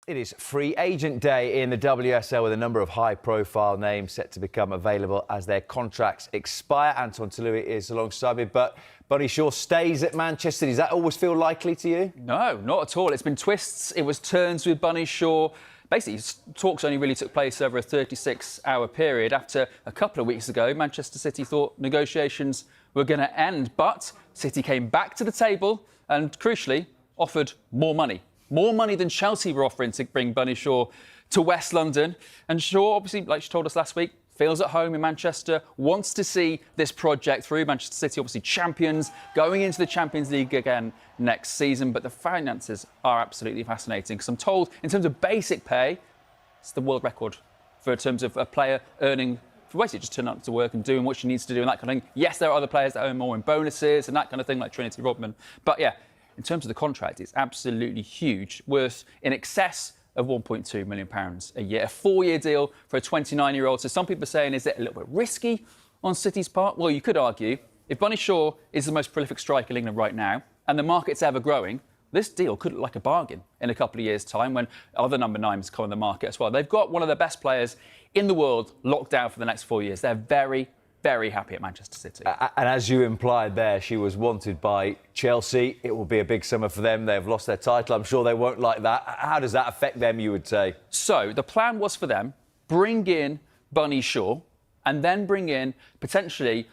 It is free agent day in the WSL with a number of high-profile names set to become available as their contracts expire. Anton Tolui is alongside me, but Bunny Shaw stays at Manchester. Does that always feel likely to you? No, not at all. It's been twists, it was turns with Bunny Shaw. Basically, talks only really took place over a 36-hour period. After a couple of weeks ago, Manchester City thought negotiations were going to end, but City came back to the table and, crucially, offered more money. More money than Chelsea were offering to bring Bunny Shaw to West London. And Shaw, obviously, like she told us last week, feels at home in Manchester, wants to see this project through. Manchester City, obviously champions, going into the Champions League again next season. But the finances are absolutely fascinating, because I'm told, in terms of basic pay, it's the world record in terms of a player earning, for basically just turning up to work and doing what she needs to do and that kind of thing. Yes, there are other players that earn more in bonuses and that kind of thing, like Trinity Rodman. But yeah, in terms of the contract, it's absolutely huge, worth in excess of £1.2 million a year. A 4-year deal for a 29-year-old. So some people are saying, is it a little bit risky on City's part? Well, you could argue, if Bunny Shaw is the most prolific striker in England right now, and the market's ever growing, this deal could look like a bargain in a couple of years' time when other number 9s come on the market as well. They've got one of the best players in the world locked down for the next 4 years. They're very happy at Manchester City. And as you implied there, she was wanted by Chelsea. It will be a big summer for them. They've lost their title. I'm sure they won't like that. How does that affect them, you would say? So the plan was for them, bring in Bunny Shaw and then bring in potentially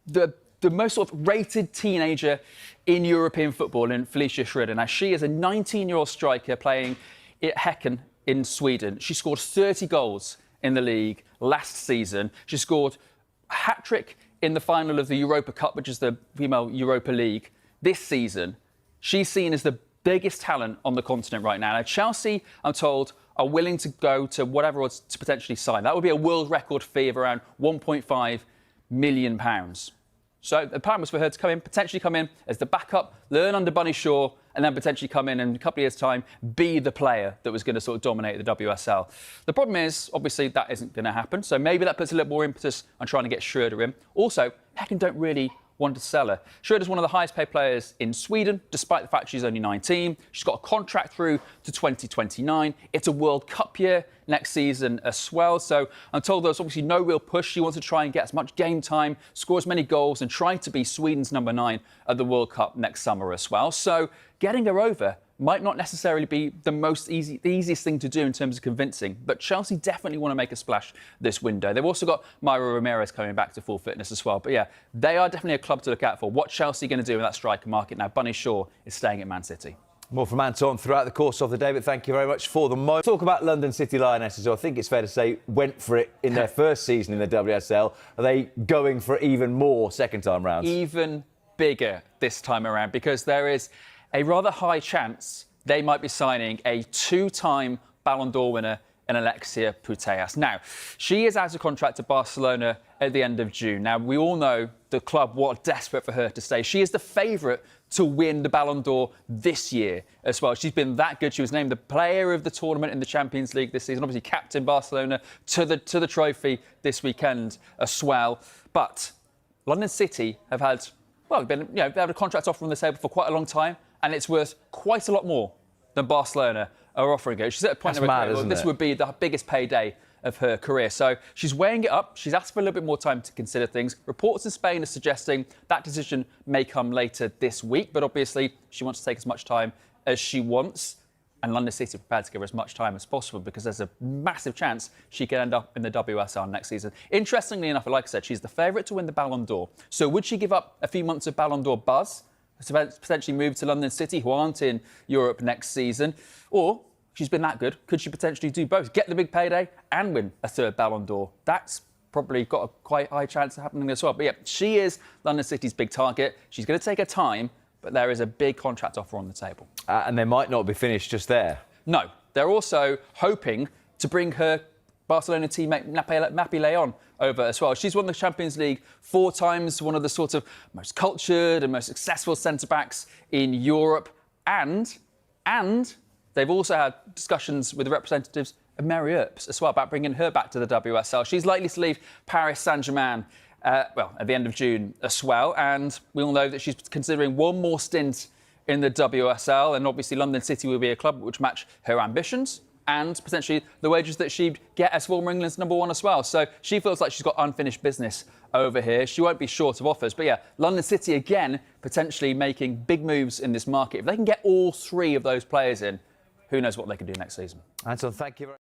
the most sort of rated teenager in European football in Felicia Schroeder. Now, she is a 19-year-old striker playing at Häcken in Sweden. She scored 30 goals in the league last season. She scored hat-trick in the final of the Europa Cup, which is the female Europa League, this season. She's seen as the biggest talent on the continent right now. Now, Chelsea, I'm told, are willing to go to whatever odds to potentially sign. That would be a world record fee of around £1.5 million. So the plan was for her to potentially come in as the backup, learn under Bunny Shaw, and then potentially come in a couple of years' time, be the player that was going to sort of dominate the WSL. The problem is, obviously, that isn't going to happen. So maybe that puts a little more impetus on trying to get Schroeder in. Also, Häcken don't really want to sell her. Schroeder's one of the highest paid players in Sweden, despite the fact she's only 19. She's got a contract through to 2029. It's a World Cup year next season as well. So I'm told there's obviously no real push. She wants to try and get as much game time, score as many goals, and try to be Sweden's number 9 at the World Cup next summer as well. So getting her over might not necessarily be the easiest thing to do in terms of convincing, but Chelsea definitely want to make a splash this window. They've also got Mayra Ramirez coming back to full fitness as well. But yeah, they are definitely a club to look out for. What Chelsea are going to do in that striker market now? Bunny Shaw is staying at Man City. More from Anton throughout the course of the day, but thank you very much for the moment. Talk about London City Lionesses, who I think it's fair to say went for it in their first season in the WSL. Are they going for even more second time rounds? Even bigger this time around, because there is a rather high chance they might be signing a 2-time Ballon d'Or winner in Alexia Putellas. Now, she is out of contract to Barcelona at the end of June. Now, we all know the club were desperate for her to stay. She is the favourite to win the Ballon d'Or this year as well. She's been that good. She was named the player of the tournament in the Champions League this season. Obviously, captain Barcelona to the trophy this weekend as well. But London City have had, well, they've had a contract offer on the table for quite a long time, and it's worth quite a lot more than Barcelona are offering her. She's at a point in her career, well, this would be the biggest payday of her career. So she's weighing it up. She's asked for a little bit more time to consider things. Reports in Spain are suggesting that decision may come later this week, but obviously she wants to take as much time as she wants. And London City are prepared to give her as much time as possible, because there's a massive chance she could end up in the WSL next season. Interestingly enough, like I said, she's the favourite to win the Ballon d'Or. So would she give up a few months of Ballon d'Or buzz to potentially move to London City, who aren't in Europe next season? Or, she's been that good, could she potentially do both? Get the big payday and win a 3rd Ballon d'Or? That's probably got a quite high chance of happening as well. But yeah, she is London City's big target. She's going to take her time, but there is a big contract offer on the table. And they might not be finished just there. No, they're also hoping to bring her Barcelona teammate Mapi León over as well. She's won the Champions League 4 times, one of the sort of most cultured and most successful centre-backs in Europe. And they've also had discussions with the representatives of Mary Earps as well about bringing her back to the WSL. She's likely to leave Paris Saint-Germain at the end of June as well. And we all know that she's considering one more stint in the WSL. And obviously London City will be a club which match her ambitions and potentially the wages that she'd get as former England's number one as well. So she feels like she's got unfinished business over here. She won't be short of offers. But yeah, London City again potentially making big moves in this market. If they can get all three of those players in, who knows what they can do next season. Anton, thank you very much.